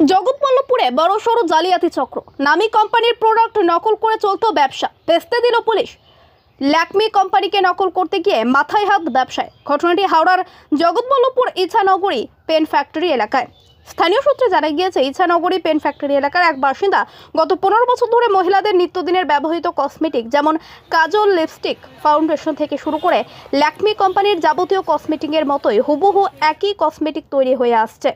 জগৎবল্লভপুরে বড়সড় জালিয়াতি চক্র। নামী কোম্পানির প্রোডাক্ট নকল করে চলত ব্যবসা। পেস্তে দিল পুলিশ। ল্যাকমি কোম্পানিকে নকল করতে গিয়ে মাথায় হাত ব্যবসায়। ঘটনাটি হাওড়ার জগৎবল্লভপুর ইছানগরী পেন ফ্যাক্টরি এলাকায়। স্থানীয় সূত্রে জানা গিয়েছে, ইছানগরী পেন ফ্যাক্টরি এলাকার এক বাসিন্দা গত 15 বছর ধরে মহিলাদের নিত্যদিনের ব্যবহৃত কসমেটিক যেমন কাজল, লিপস্টিক, ফাউন্ডেশন থেকে শুরু করে ল্যাকমি কোম্পানির যাবতীয় কসমেটিকের মতোই হুবহু একই কসমেটিক তৈরি হয়ে আসছে।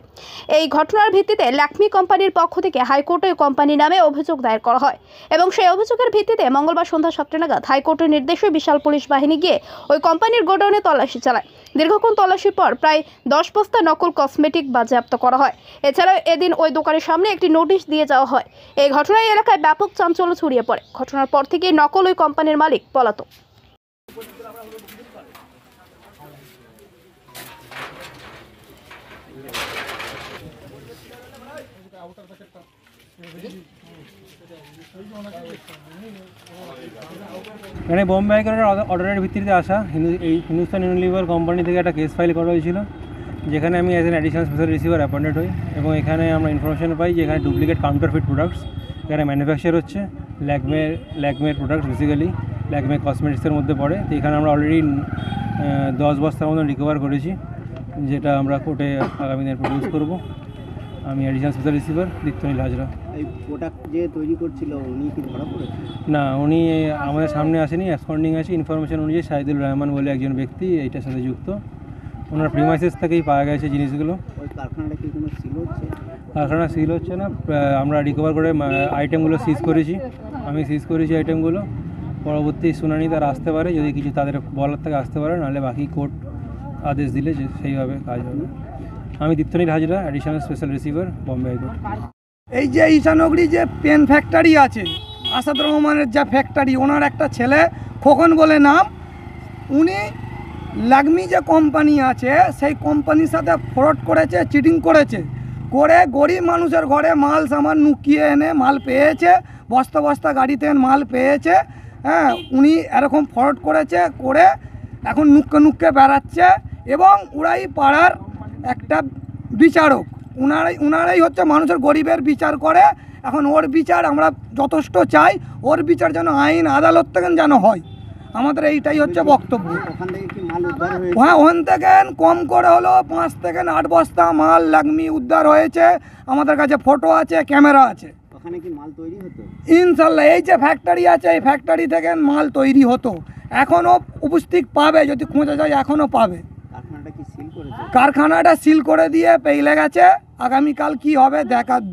এই ঘটনার ভিত্তিতে ল্যাকমি কোম্পানির পক্ষ থেকে হাইকোর্টে কোম্পানি নামে অভিযোগ দায়ের করা হয় এবং সেই অভিযোগের ভিত্তিতে মঙ্গলবার সন্ধ্যা 7টা নাগাদ হাইকোর্টের নির্দেশে বিশাল পুলিশ বাহিনী গিয়ে ওই কোম্পানির গোডাউনে তল্লাশি চালায়। দীর্ঘক্ষণ তল্লাশির পর প্রায় 10 বস্তা নকল কসমেটিক বাজেয়াপ্ত করা হয়। এছাড়াও এদিন ওই দোকানের সামনে একটি নোটিশ দিয়ে যাওয়া হয়। এই ঘটনায় এলাকায় ব্যাপক চাঞ্চল্য ছড়িয়ে পড়ে। ঘটনার পর থেকে নকল ওই কোম্পানির মালিক পলাতক। এখানে বোম্বে হাইকোর্টের অর্ডারের ভিত্তিতে আসা এই হিন্দুস্তান ইউনিলিভার কোম্পানি থেকে একটা কেস ফাইল করা হয়েছিল, যেখানে আমি as an additional special receiver appointed হই এবং এখানে আমরা ইনফরমেশন পাই যে এখানে ডুপ্লিকেট কাউন্টারফিট প্রোডাক্টস এখানে ম্যানুফ্যাকচার হচ্ছে। ল্যাকমের প্রোডাক্টস বেসিক্যালি ল্যাকমে কসমেটিক্সের মধ্যে পড়ে। তো এখানে আমরা অলরেডি 10 বস্তার মতন রিকভার করেছি, যেটা আমরা কোর্টে আগামী দিনে প্রডিউস করবো। আমি অ্যাডিশনাল স্পেশাল রিসিভার দীপ্তনীল হাজরা। এই প্রোডাক্ট যে তৈরি করছিল উনি কি ধরা পড়েছে? না, উনি আমাদের সামনে আসেনি, অ্যাবসকন্ডিং আছে। ইনফরমেশন অনুযায়ী শাহিদুল রহমান বলে একজন ব্যক্তি এইটার সাথে যুক্ত। ওনার প্রিমাইসেস থেকেই পাওয়া গেছে জিনিসগুলো। ওই কারখানাটা কি কোনো সিল হচ্ছে? কারখানা সিল হচ্ছে না, আমরা রিকভার করে আইটেমগুলো সিজ করেছি। আমি সিজ করেছি আইটেমগুলো। পরবর্তী শুনানি তারা আসতে পারে, যদি কিছু তাদের বলার থেকে আসতে পারে, নাহলে বাকি কোর্ট আদেশ দিলে যে সেইভাবে কাজ হবে। আমি Diptanil Hazra, additional special receiver, Bombay high court. এই যে ঈশানগরী যে পেন ফ্যাক্টরি আছে, আসাদ রহমানের যা ফ্যাক্টরি, ওনার একটা ছেলে খোকন বলে নাম, উনি ল্যাকমি যে কোম্পানি আছে সেই কোম্পানির সাথে ফ্রড করেছে, চিটিং করেছে, করে গরিব মানুষের ঘরে মাল সামান নুকিয়ে এনে মাল পেয়েছে, বস্তা বস্তা গাড়িতে মাল পেয়েছে। হ্যাঁ, উনি এরকম ফ্রড করেছে, করে এখন নুক্কে বেড়াচ্ছে এবং ওরাই পাড়ার একটা বিচারক। উনারাই হচ্ছে মানুষের গরিবের বিচার করে। এখন ওর বিচার আমরা যথেষ্ট চাই, ওর বিচার যেন আইন আদালত থেকে যেন হয়, আমাদের এইটাই হচ্ছে বক্তব্য। ওখান থেকে কি মাল উদ্ধার হয়েছে? হ্যাঁ, ওখান থেকে কম করে হলো 5 থেকে 8 বস্তা মাল ল্যাকমি উদ্ধার হয়েছে। আমাদের কাছে ফটো আছে, ক্যামেরা আছে। ওখানে কি মাল তৈরি হতো? ইনশাল্লাহ এই যে ফ্যাক্টরি আছে, এই ফ্যাক্টরি থেকে মাল তৈরি হতো। এখনও উপস্থিত পাবে, যদি খোঁজা যায় এখনও পাবে। কারখানাটা কি সিল করেছে? কারখানাটা সিল করে দিয়ে পেইলে গেছে। আগামীকাল কি হবে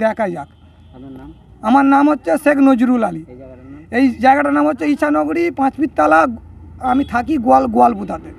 দেখা যাক। আপনার নাম? আমার নাম হচ্ছে শেখ নজরুল আলী। এই জায়গাটার নাম? এই জায়গাটার নাম হচ্ছে ঈশানগরী 5 ফিট তালা। আমি থাকি গোয়ালপুতাতে।